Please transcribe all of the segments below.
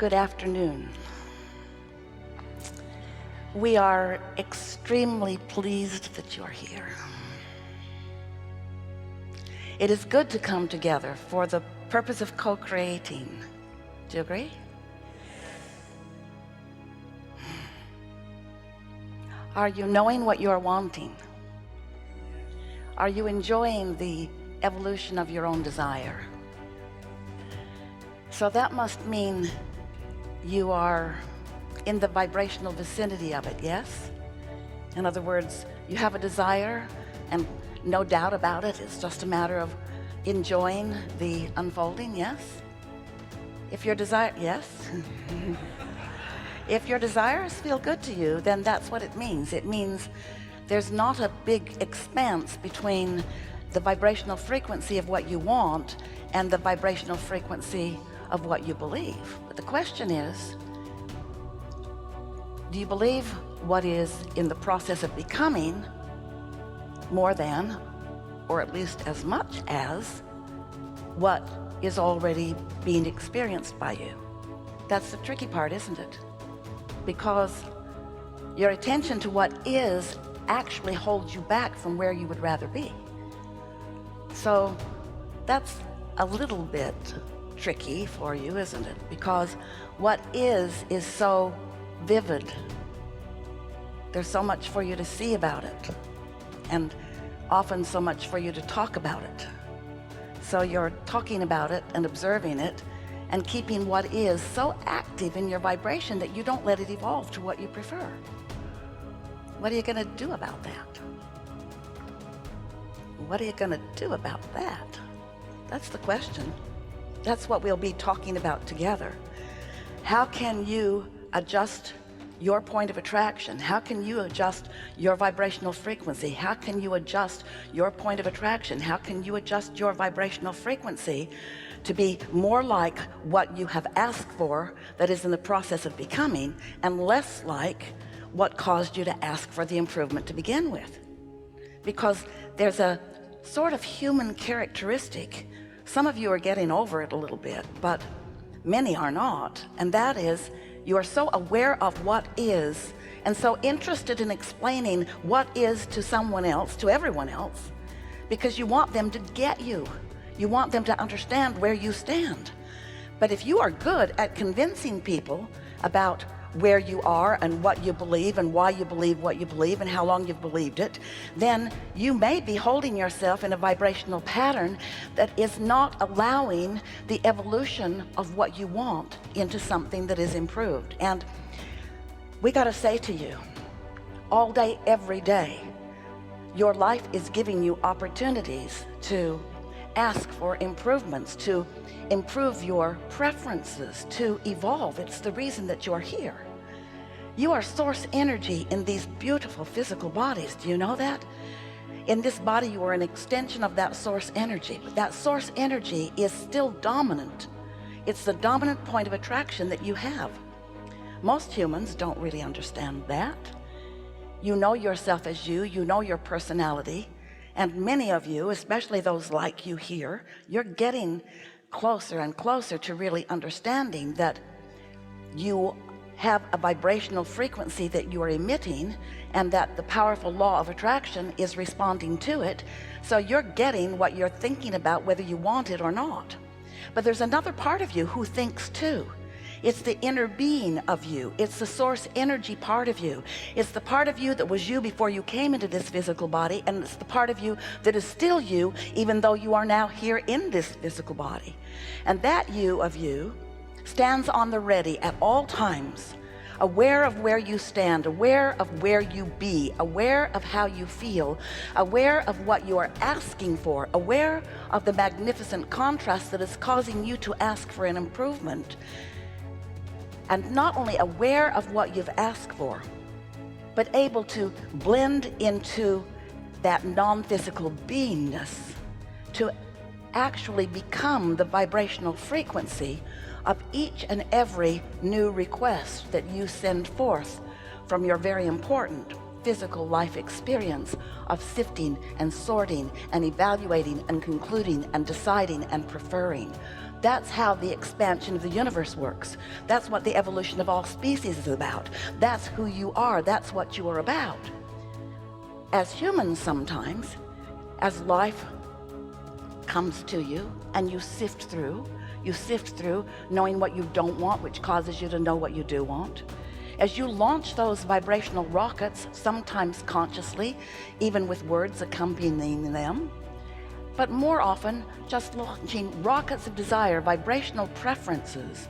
Good afternoon. We are extremely pleased that you're here. It is good to come together for the purpose of co-creating. Do you agree? Are you knowing what you are wanting? Are you enjoying the evolution of your own desire? So that must mean you are in the vibrational vicinity of it, yes? In other words, you have a desire and no doubt about it. It's just a matter of enjoying the unfolding, yes? If your desire, yes? If your desires feel good to you, then that's what it means. It means there's not a big expanse between the vibrational frequency of what you want and the vibrational frequency of what you believe. But the question is, do you believe what is in the process of becoming more than, or at least as much as, what is already being experienced by you? That's the tricky part, isn't it? Because your attention to what is actually holds you back from where you would rather be. So that's a little bit tricky for you, isn't it? Because what is so vivid. There's so much for you to see about it, and often so much for you to talk about it. So you're talking about it and observing it and keeping what is so active in your vibration that you don't let it evolve to what you prefer. What are you going to do about that? What are you going to do about that? That's the question. That's what we'll be talking about together. How can you adjust your point of attraction? How can you adjust your vibrational frequency? How can you adjust your point of attraction? How can you adjust your vibrational frequency to be more like what you have asked for, that is in the process of becoming, and less like what caused you to ask for the improvement to begin with? Because there's a sort of human characteristic. Some of you are getting over it a little bit, but many are not, and that is you are so aware of what is and so interested in explaining what is to someone else, to everyone else, because you want them to get you. You want them to understand where you stand. But if you are good at convincing people about where you are and what you believe and why you believe what you believe and how long you've believed it, then you may be holding yourself in a vibrational pattern that is not allowing the evolution of what you want into something that is improved. And we got to say to you, all day, every day, your life is giving you opportunities to ask for improvements, to improve your preferences, to evolve. It's the reason that you're here. You are source energy in these beautiful physical bodies. Do you know that? In this body, you are an extension of that source energy. But that source energy is still dominant. It's the dominant point of attraction that you have. Most humans don't really understand that. You know yourself as you know your personality. And many of you, especially those like you here, you're getting closer and closer to really understanding that you have a vibrational frequency that you are emitting, and that the powerful law of attraction is responding to it. So you're getting what you're thinking about, whether you want it or not. But there's another part of you who thinks too. It's the inner being of you. It's the source energy part of you. It's the part of you that was you before you came into this physical body, and it's the part of you that is still you, even though you are now here in this physical body. And that you of you stands on the ready at all times, aware of where you stand, aware of where you be, aware of how you feel, aware of what you are asking for, aware of the magnificent contrast that is causing you to ask for an improvement. And not only aware of what you've asked for, but able to blend into that non-physical beingness to actually become the vibrational frequency of each and every new request that you send forth from your very important physical life experience of sifting and sorting and evaluating and concluding and deciding and preferring. That's how the expansion of the universe works. That's what the evolution of all species is about. That's who you are. That's what you are about. As humans, sometimes, as life comes to you and you sift through knowing what you don't want, which causes you to know what you do want. As you launch those vibrational rockets, sometimes consciously, even with words accompanying them, but more often just launching rockets of desire, vibrational preferences.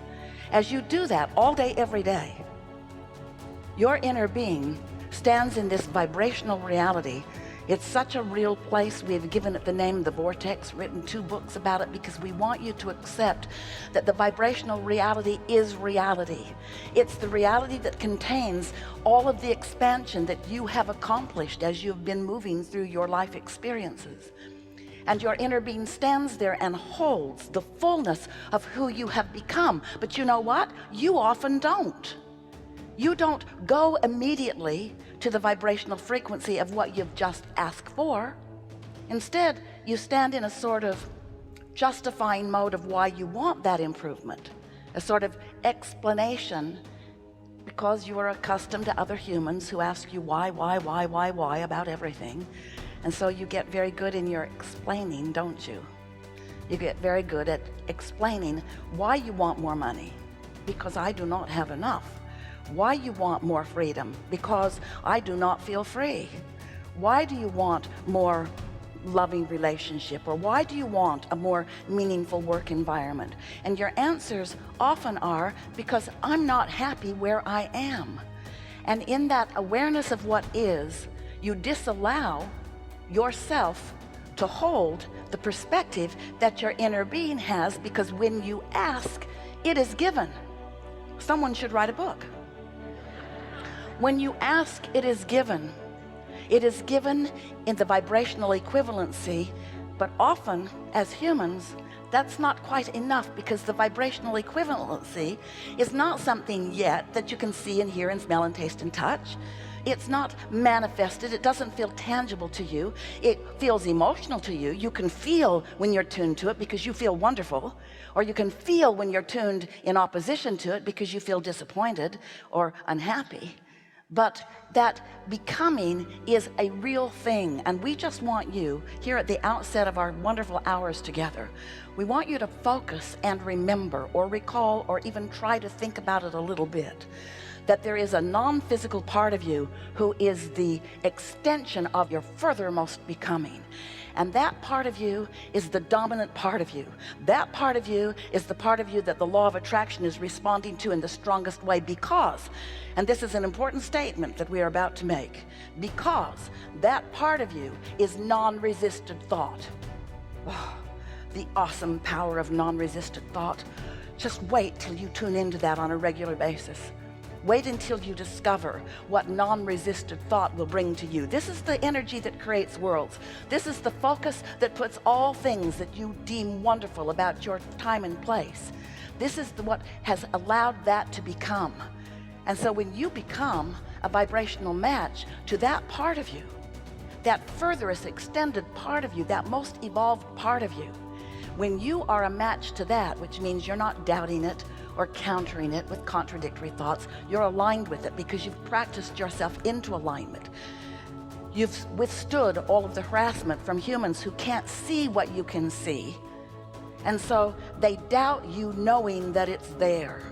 As you do that all day, every day, your inner being stands in this vibrational reality. It's such a real place. We've given it the name the Vortex, written 2 books about it, because we want you to accept that the vibrational reality is reality. It's the reality that contains all of the expansion that you have accomplished as you've been moving through your life experiences. And your inner being stands there and holds the fullness of who you have become. But you know what? You often don't. You don't go immediately to the vibrational frequency of what you've just asked for. Instead, you stand in a sort of justifying mode of why you want that improvement, a sort of explanation, because you are accustomed to other humans who ask you why about everything. And so you get very good in your explaining, don't you? You get very good at explaining why you want more money, because I do not have enough. Why you want more freedom, because I do not feel free. Why do you want more loving relationship, or why do you want a more meaningful work environment? And your answers often are, because I'm not happy where I am. And in that awareness of what is, you disallow yourself to hold the perspective that your inner being has, because when you ask, it is given. Someone should write a book. When you ask, it is given. It is given in the vibrational equivalency, but often as humans, that's not quite enough, because the vibrational equivalency is not something yet that you can see and hear and smell and taste and touch. It's not manifested. It doesn't feel tangible to you. It feels emotional to you. You can feel when you're tuned to it because you feel wonderful, or you can feel when you're tuned in opposition to it because you feel disappointed or unhappy. But that becoming is a real thing, and we just want you, here at the outset of our wonderful hours together, we want you to focus and remember or recall or even try to think about it a little bit, that there is a non-physical part of you who is the extension of your furthermost becoming. And that part of you is the dominant part of you. That part of you is the part of you that the law of attraction is responding to in the strongest way, because, and this is an important statement that we are about to make, because that part of you is non-resisted thought. Oh, the awesome power of non-resisted thought. Just wait till you tune into that on a regular basis. Wait until you discover what non-resisted thought will bring to you. This is the energy that creates worlds. This is the focus that puts all things that you deem wonderful about your time and place. This is what has allowed that to become. And so when you become a vibrational match to that part of you, that furthest extended part of you, that most evolved part of you, when you are a match to that, which means you're not doubting it or countering it with contradictory thoughts, you're aligned with it because you've practiced yourself into alignment. You've withstood all of the harassment from humans who can't see what you can see, and so they doubt you knowing that it's there.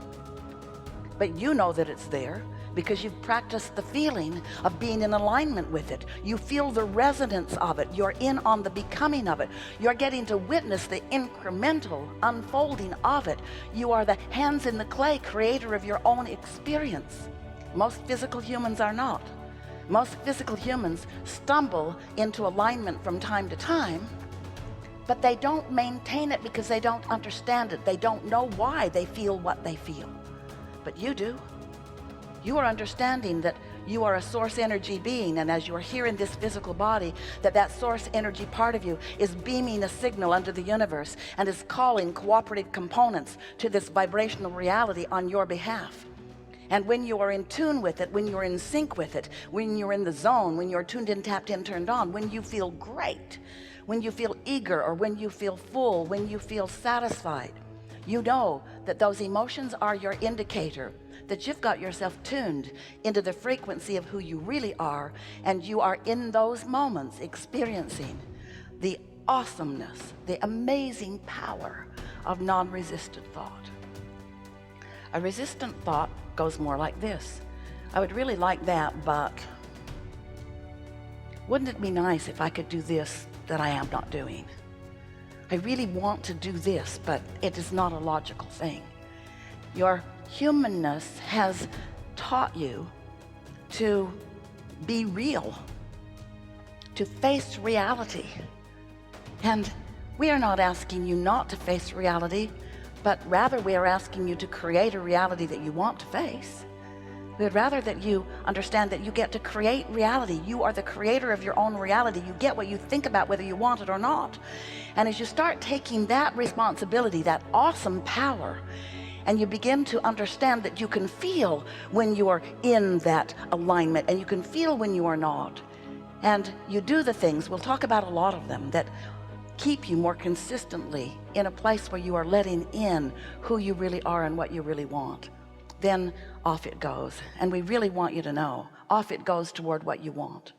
But you know that it's there because you've practiced the feeling of being in alignment with it. You feel the resonance of it. You're in on the becoming of it. You're getting to witness the incremental unfolding of it. You are the hands in the clay creator of your own experience. Most physical humans are not. Most physical humans stumble into alignment from time to time, but they don't maintain it because they don't understand it. They don't know why they feel what they feel. But you do. You are understanding that you are a source energy being, and as you are here in this physical body, that source energy part of you is beaming a signal under the universe and is calling cooperative components to this vibrational reality on your behalf. And when you are in tune with it, when you're in sync with it, when you're in the zone, when you're tuned in, tapped in, turned on, when you feel great, when you feel eager, or when you feel full, when you feel satisfied, you know that those emotions are your indicator that you've got yourself tuned into the frequency of who you really are, and you are in those moments experiencing the awesomeness, the amazing power of non-resistant thought. A resistant thought goes more like this: I would really like that, but wouldn't it be nice if I could do this that I am not doing? I really want to do this, but it is not a logical thing. Your humanness has taught you to be real, to face reality. And we are not asking you not to face reality, but rather we are asking you to create a reality that you want to face. We would rather that you understand that you get to create reality. You are the creator of your own reality. You get what you think about, whether you want it or not. And as you start taking that responsibility, that awesome power, and you begin to understand that you can feel when you are in that alignment, and you can feel when you are not, and you do the things, we'll talk about a lot of them, that keep you more consistently in a place where you are letting in who you really are and what you really want, then off it goes. And we really want you to know, off it goes toward what you want.